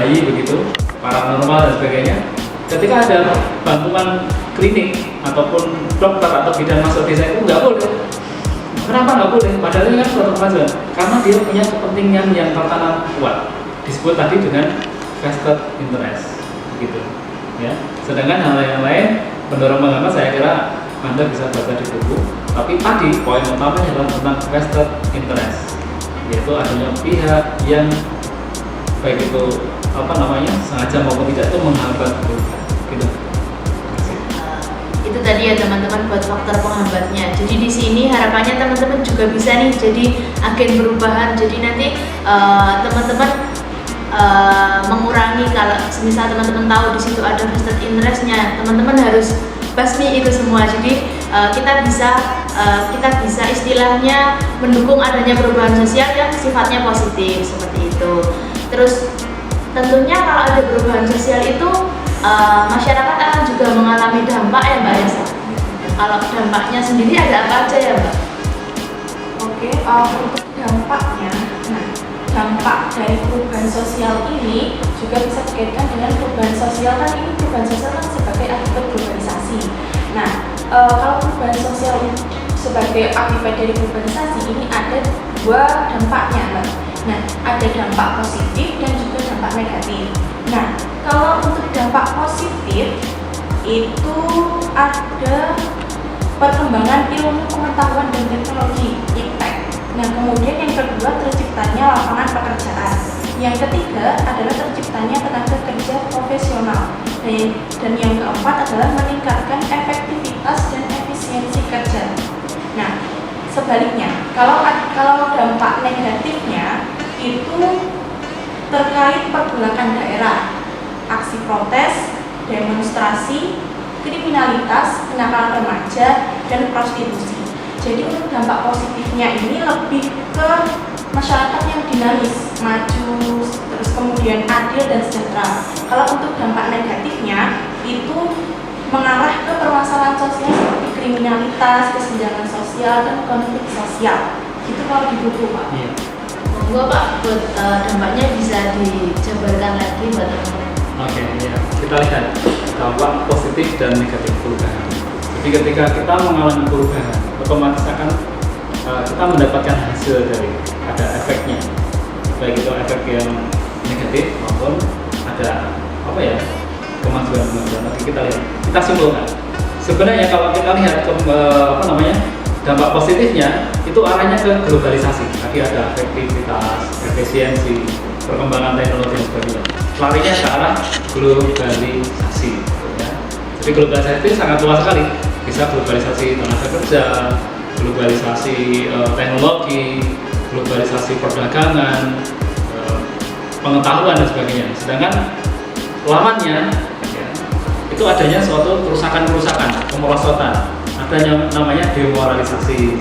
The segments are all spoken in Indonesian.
bayi begitu, paranormal dan sebagainya. Ketika ada bantuan klinik ataupun dokter atau bidan masuk desa itu nggak boleh. Kenapa nggak boleh? Padahal ini kan suatu kemajuan. Karena dia punya kepentingan yang tertanam kuat. Disebut tadi dengan vested interest, gitu. Ya. Sedangkan hal yang lain pendorong mengapa saya kira Anda bisa baca di buku. Tapi tadi poin utamanya adalah tentang vested interest, yaitu adanya pihak yang baik itu sengaja maupun tidak itu menghambat gitu. Itu tadi ya teman-teman buat faktor penghambatnya. Jadi di sini harapannya teman-teman juga bisa nih jadi agen perubahan. Jadi nanti teman-teman mengurangi, kalau misal teman-teman tahu di situ ada vested interestnya, teman-teman harus basmi itu semua. Jadi kita bisa istilahnya mendukung adanya perubahan sosial yang sifatnya positif seperti itu. Terus tentunya kalau ada perubahan sosial itu masyarakat akan juga mengalami dampak ya Mbak Yasa. Kalau dampaknya sendiri ada apa aja ya Mbak? Oke, untuk dampaknya, dampak dari perubahan sosial ini juga bisa dikaitkan dengan perubahan sosial. Kan ini perubahan sosial kan sebagai akibat globalisasi. Nah, kalau perubahan sosial sebagai akibat dari globalisasi ini ada dua dampaknya Mbak. Nah, ada dampak positif dan juga dampak negatif. Nah, kalau untuk dampak positif itu ada perkembangan ilmu pengetahuan dan teknologi (IPTEK). Nah, kemudian yang kedua terciptanya lapangan pekerjaan. Yang ketiga adalah terciptanya tenaga kerja profesional. Dan yang keempat adalah meningkatkan efektivitas dan efisiensi kerja. Nah, sebaliknya, kalau dampak negatifnya itu terkait pergolakan daerah, aksi protes, demonstrasi, kriminalitas, kenakalan remaja, dan prostitusi. Jadi untuk dampak positifnya ini lebih ke masyarakat yang dinamis, maju, terus kemudian adil dan sejahtera. Kalau untuk dampak negatifnya itu mengarah ke permasalahan sosial seperti kriminalitas, kesenjangan sosial, dan konflik sosial. Itu kalau di buku Pak. Iya. Monggo Pak, buat dampaknya bisa dijabarkan lagi buat teman-teman. Oke, ya. Kita lihat dampak positif dan negatif perubahan. Jadi ketika kita mengalami perubahan, otomatis akan kita mendapatkan hasil dari ada efeknya, baik itu efek yang negatif maupun ada kemajuan. Nanti kita simpulkan. Sebenarnya kalau kita lihat dampak positifnya itu arahnya ke globalisasi. Tadi ada efektivitas, efisiensi, perkembangan teknologi dan sebagainya. Larinya ke arah globalisasi. Ya. Jadi globalisasi itu sangat luas sekali. Bisa globalisasi tenaga kerja, globalisasi teknologi, globalisasi perdagangan, pengetahuan dan sebagainya. Sedangkan lawannya itu adanya suatu kerusakan, kemerosotan, adanya namanya demoralisasi,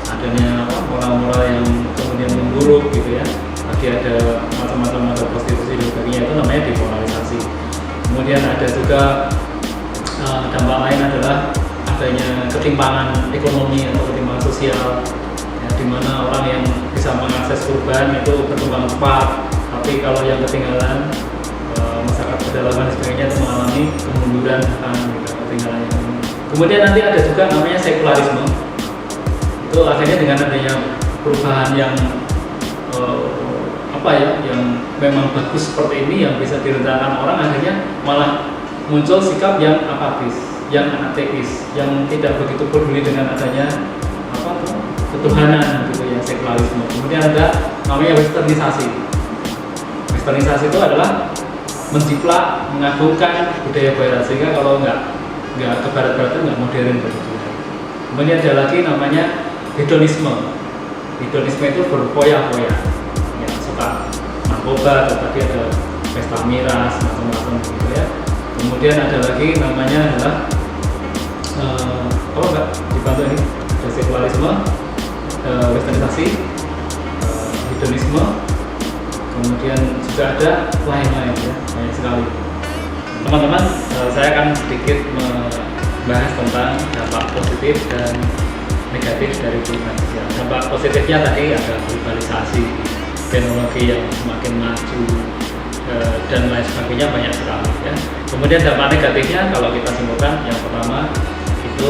adanya moral-moral yang kemudian memburuk gitu ya. Tadi ada macam-macam, ada prostitusi dan sebagainya, itu namanya demoralisasi. Kemudian ada juga dampak lain adalah adanya ketimpangan ekonomi atau ketimpangan sosial, ya, di mana orang yang bisa mengakses perubahan itu berkembang cepat, tapi kalau yang ketinggalan masyarakat pedalaman dan sebagainya itu mengalami kemunduran ketinggalan. Kemudian nanti ada juga namanya sekularisme. Itu akhirnya dengan adanya perubahan yang yang memang bagus seperti ini yang bisa direncanakan orang, akhirnya malah muncul sikap yang apatis, yang ateis, yang tidak begitu peduli dengan adanya ketuhanan gitu ya, sekularisme. Kemudian ada namanya westernisasi. Westernisasi itu adalah menjiplak, mengagungkan budaya barat, sehingga kalau nggak ke barat-barat itu nggak modern begitu. Kemudian ada lagi namanya hedonisme. Hedonisme itu berfoya-foya, ya, suka narkoba, tadi ada pesta miras, macam-macam gitu ya. Kemudian ada lagi namanya adalah kalau nggak dibantu ini ada sekularisme, westernisasi, hedonisme. Kemudian juga ada lain-lain ya, banyak sekali. Teman-teman, saya akan sedikit membahas tentang dampak positif dan negatif dari perubahan sosial. Dampak positifnya tadi ada globalisasi, teknologi yang semakin maju, dan lain sebagainya banyak sekali ya. Kemudian dampak negatifnya kalau kita simpulkan, yang pertama itu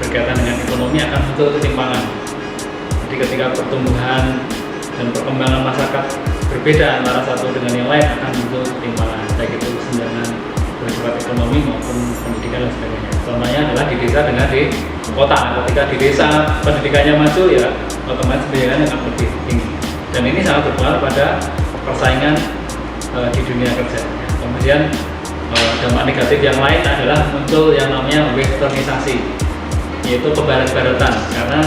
berkaitan dengan ekonomi akan muncul ketimpangan. Jadi ketika pertumbuhan dan perkembangan masyarakat berbeda antara satu dengan yang lain akan muncul ketimpangan, baik itu kesenjangan bersifat ekonomi maupun pendidikan dan sebagainya. Contohnya adalah di desa dengan di kota. Ketika di desa pendidikannya maju ya otomatis pendidikannya akan lebih tinggi. Dan ini sangat berpengaruh pada persaingan di dunia kerja. Kemudian dampak negatif yang lain adalah muncul yang namanya westernisasi, yaitu kebarat-baratan, karena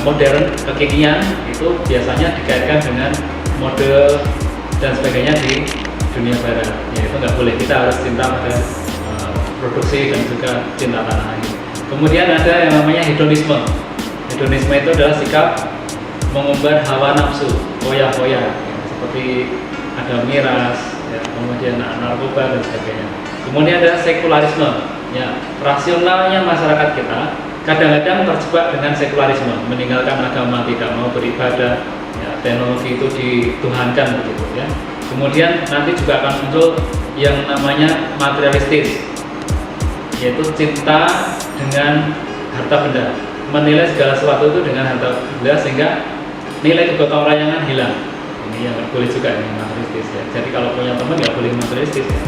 modern kekinian itu biasanya dikaitkan dengan mode dan sebagainya di dunia barat, yaitu nggak boleh, kita harus cinta pada produksi dan juga cinta tanah air. Kemudian ada yang namanya hedonisme. Hedonisme itu adalah sikap mengumbar hawa nafsu, foya-foya, seperti ada miras, ya, kemudian narkoba dan sebagainya. Kemudian ada sekularisme, ya, rasionalnya masyarakat kita kadang-kadang terjebak dengan sekularisme, meninggalkan agama, tidak mau beribadah, ya, teknologi itu dituhankan begitu ya. Kemudian nanti juga akan muncul yang namanya materialistis, yaitu cinta dengan harta benda, menilai segala sesuatu itu dengan harta benda sehingga nilai kegotong royongan hilang. Ini yang nggak boleh juga, ini materialistis ya. Jadi kalau punya teman nggak boleh materialistis ya.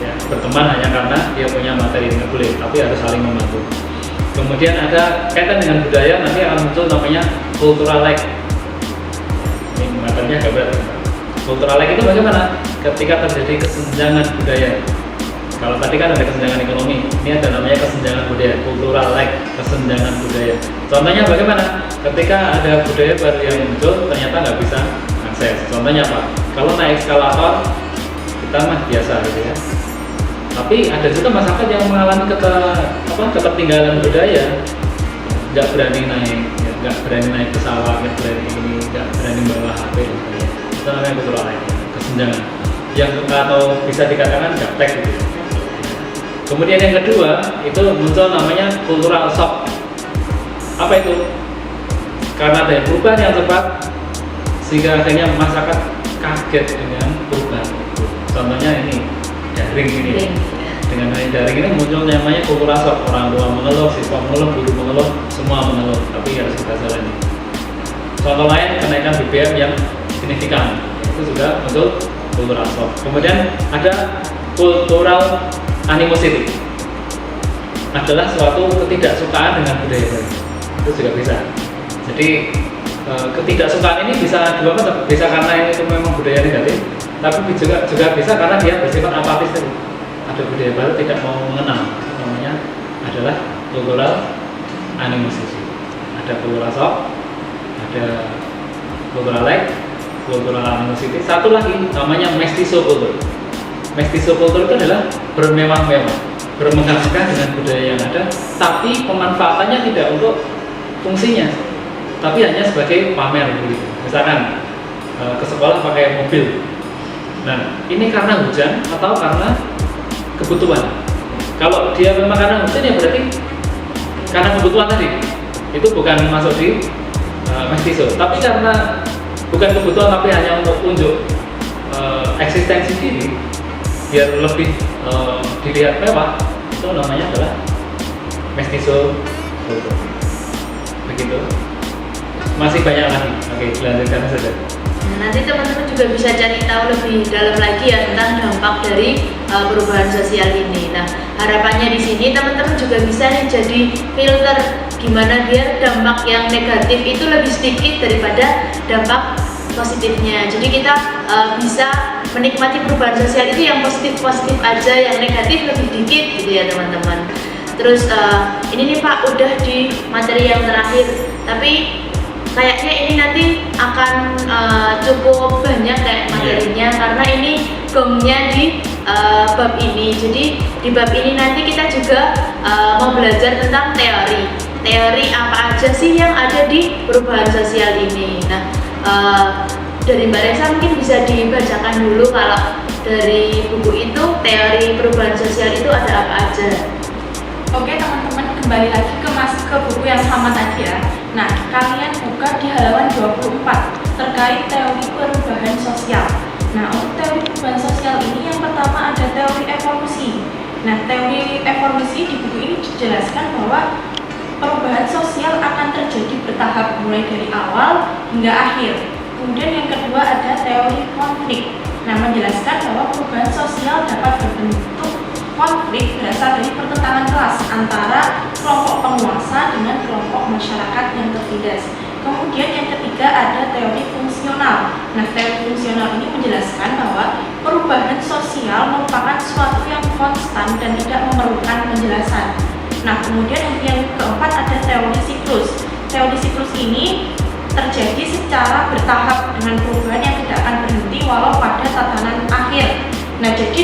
Ya, berteman hanya karena dia punya materi, nggak boleh, tapi harus saling membantu. Kemudian ada kaitan dengan budaya, nanti akan muncul namanya cultural lag. Ini materinya agak berat. Cultural lag itu bagaimana? Ketika terjadi kesenjangan budaya. Kalau tadi kan ada kesenjangan ekonomi, ini ada namanya kesenjangan budaya, cultural lag, kesenjangan budaya. Contohnya bagaimana? Ketika ada budaya baru yang muncul, ternyata nggak bisa akses. Contohnya apa? Kalau naik eskalator, kita mah biasa gitu ya. Tapi ada juga masyarakat yang mengalami ketertinggalan budaya, nggak berani naik, ya, nggak berani naik pesawat, nggak berani bawa HP dan sebagainya. Itu namanya cultural lag, kesenjangan. Yang atau bisa dikatakan gaptek gitu. Kemudian yang kedua itu muncul namanya cultural shock. Apa itu? Karena ada perubahan yang cepat sehingga akhirnya masyarakat kaget dengan perubahan itu. Contohnya ini daring ini. Dengan daring ini muncul namanya cultural shock. Orang tua mengeluh, siswa mengeluh, guru mengeluh, semua mengeluh. Tapi harus kita jalani. Contoh lain kenaikan BBM yang signifikan, itu juga muncul cultural shock. Kemudian ada cultural animosity, adalah suatu ketidaksukaan dengan budaya baru. Itu juga bisa. Jadi ketidaksukaan ini bisa dua macam, bisa karena itu memang budaya negatif, tapi juga bisa karena dia bersifat apatis tadi. Ada budaya baru tidak mau mengenal, namanya adalah cultural animosity. Ada cultural shock, ada cultural lag, cultural animosity. Satu lagi namanya mestizo culture. Mestizo culture itu adalah bermewah-mewah, bermegah-megah dengan budaya yang ada, tapi pemanfaatannya tidak untuk fungsinya, tapi hanya sebagai pamer begitu. Misalkan ke sekolah pakai mobil. Nah, ini karena hujan atau karena kebutuhan. Kalau dia memang karena hujan ya berarti karena kebutuhan tadi. Itu bukan masuk di mestizo, tapi karena bukan kebutuhan tapi hanya untuk unjuk eksistensi diri, biar lebih dilihat mewah, itu namanya adalah mestizo culture. Begitu. Masih banyak lagi. Oke, lanjutkan saja. Nah, nanti teman-teman juga bisa cari tahu lebih dalam lagi ya tentang dampak dari perubahan sosial ini. Nah, harapannya di sini teman-teman juga bisa nih jadi filter gimana biar dampak yang negatif itu lebih sedikit daripada dampak positifnya. Jadi kita bisa menikmati perubahan sosial itu yang positif-positif aja, yang negatif lebih dikit gitu ya teman-teman. Terus ini nih Pak, udah di materi yang terakhir, tapi kayaknya ini nanti akan cukup banyak kayak materinya karena ini gongnya di bab ini. Jadi di bab ini nanti kita juga mau belajar tentang teori apa aja sih yang ada di perubahan sosial ini. Nah, dari Mbak Resa mungkin bisa dibacakan dulu kalau dari buku itu teori perubahan sosial itu ada apa aja. Oke teman-teman, kembali lagi ke buku yang sama tadi ya. Nah, kalian buka di halaman 24 terkait teori perubahan sosial. Nah, untuk teori perubahan Nah, teori evolusi di buku ini dijelaskan bahwa perubahan sosial akan terjadi bertahap mulai dari awal hingga akhir. Kemudian yang kedua ada teori konflik. Nah, menjelaskan bahwa perubahan sosial dapat berbentuk konflik berasal dari pertentangan kelas antara kelompok penguasa dengan kelompok masyarakat yang tertindas. Kemudian yang ketiga ada teori fungsional. Nah, teori fungsional ini menjelaskan bahwa perubahan sosial merupakan suatu yang konstan dan tidak memerlukan penjelasan. Nah, kemudian yang keempat ada teori siklus. Teori siklus ini terjadi secara bertahap dengan perubahan yang tidak akan berhenti walau pada tatanan akhir. Nah, jadi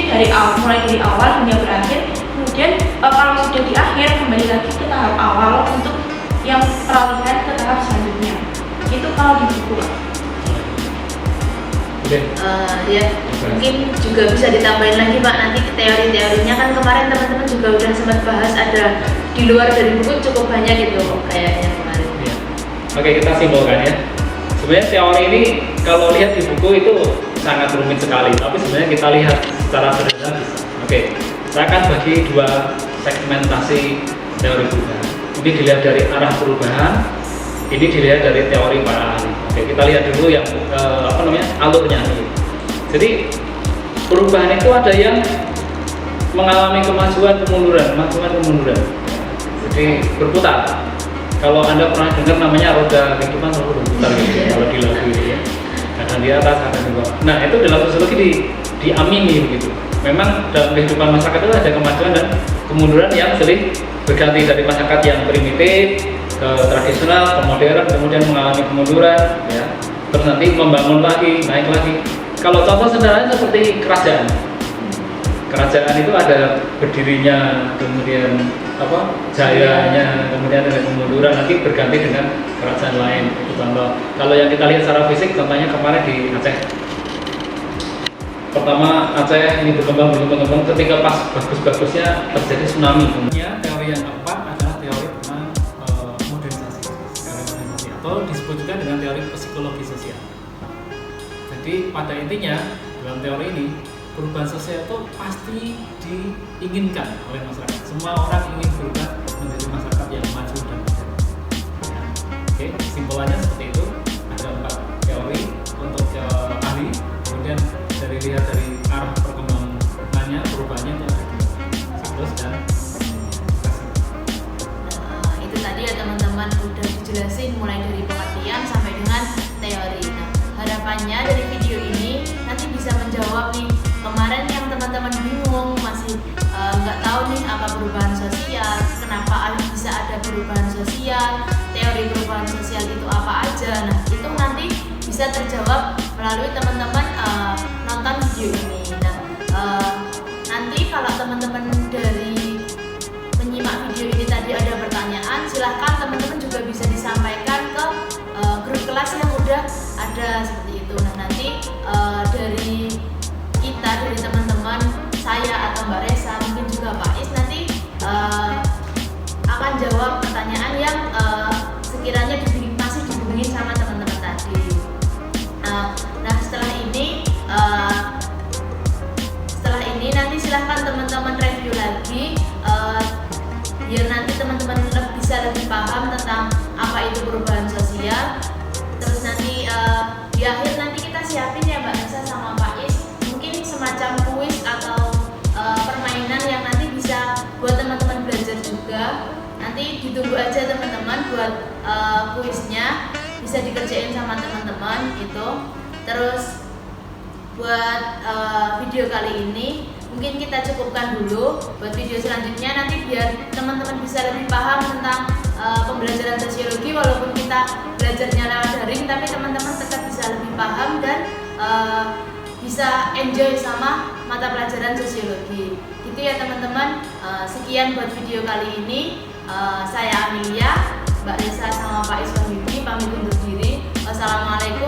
mulai dari awal hingga berakhir. Kemudian kalau sudah di akhir kembali lagi ke tahap awal untuk yang peralihan ke tahap selanjutnya. Itu kalau di buku. Ya, mungkin juga bisa ditambahin lagi Pak, nanti teori-teorinya kan kemarin teman-teman juga udah sempat bahas, ada di luar dari buku cukup banyak gitu kayaknya kemarin. Ya. Oke, kita simpulkan ya. Sebenarnya teori ini kalau lihat di buku itu sangat rumit sekali, tapi sebenarnya kita lihat secara sederhana bisa. Oke, saya akan bagi dua segmentasi teori perubahan. Ini dilihat dari arah perubahan, ini dilihat dari teori para ahli. Oke, kita lihat dulu yang alurnya. Jadi perubahan itu ada yang mengalami kemajuan kemunduran. Jadi berputar. Kalau Anda pernah dengar namanya roda kehidupan selalu berputar gitu, kalau di lagu itu ya. Kadang di atas, kadang di bawah. Nah, itu dalam sosiologi diamini begitu. Memang dalam kehidupan masyarakat itu ada kemajuan dan kemunduran yang sering berganti dari masyarakat yang primitif ke tradisional, ke modern, kemudian mengalami kemunduran, ya. Terus nanti membangun lagi, naik lagi. Kalau contoh sederhana seperti kerajaan. Kerajaan itu ada berdirinya, kemudian jayanya, kemudian ada kemunduran, nanti berganti dengan kerajaan lain. Itu contoh. Kalau yang kita lihat secara fisik, contohnya kemarin di Aceh. Pertama Aceh ini berkembang, ketika pas bagus-bagusnya terjadi tsunami. Kemudian teori yang keempat adalah teori tentang modernisasi, atau disebut juga dengan teori psikologi sosial. Jadi pada intinya dalam teori ini perubahan sosial itu pasti diinginkan oleh masyarakat. Semua orang ingin berubah menjadi masyarakat yang maju dan modern. Oke, kesimpulannya seperti itu. Ada 4 teori untuk ahli. Kemudian lihat dari arah perkembangannya, perubahannya itu ada siklus dan itu tadi ya teman-teman udah dijelasin mulai dari pengertian sampai dengan teori. Nah, harapannya dari video ini nanti bisa menjawab nih kemarin yang teman-teman bingung, masih nggak tahu nih apa perubahan sosial, kenapa bisa ada perubahan sosial, teori perubahan sosial itu apa aja. Nah, itu nanti bisa terjawab melalui teman-teman nonton video ini. Nah, nanti kalau teman-teman dari menyimak video ini tadi ada pertanyaan, silahkan teman-teman juga bisa disampaikan ke grup kelas yang udah ada seperti itu. Nah, nanti dari kita, dari teman-teman, saya atau Mbak Resa, mungkin juga Pak Is nanti akan jawab pertanyaan yang sekiranya masih dihubungin sama teman-teman tadi. Nah, setelah ini nanti silahkan teman-teman review lagi biar nanti teman-teman bisa lebih paham tentang apa itu perubahan sosial. Terus nanti di akhir nanti kita siapin ya Mbak Nisa sama Pak Is mungkin semacam kuis atau permainan yang nanti bisa buat teman-teman belajar juga. Nanti ditunggu aja teman-teman buat kuisnya, bisa dikerjain sama teman-teman gitu. Terus buat video kali ini mungkin kita cukupkan dulu. Buat video selanjutnya nanti biar teman-teman bisa lebih paham tentang pembelajaran sosiologi, walaupun kita belajarnya lewat daring, tapi teman-teman tetap bisa lebih paham dan bisa enjoy sama mata pelajaran sosiologi. Gitu ya teman-teman. Sekian buat video kali ini. Saya Amelia, Mbak Resa sama Pak Iswan Bibi pamit undur diri. Wassalamualaikum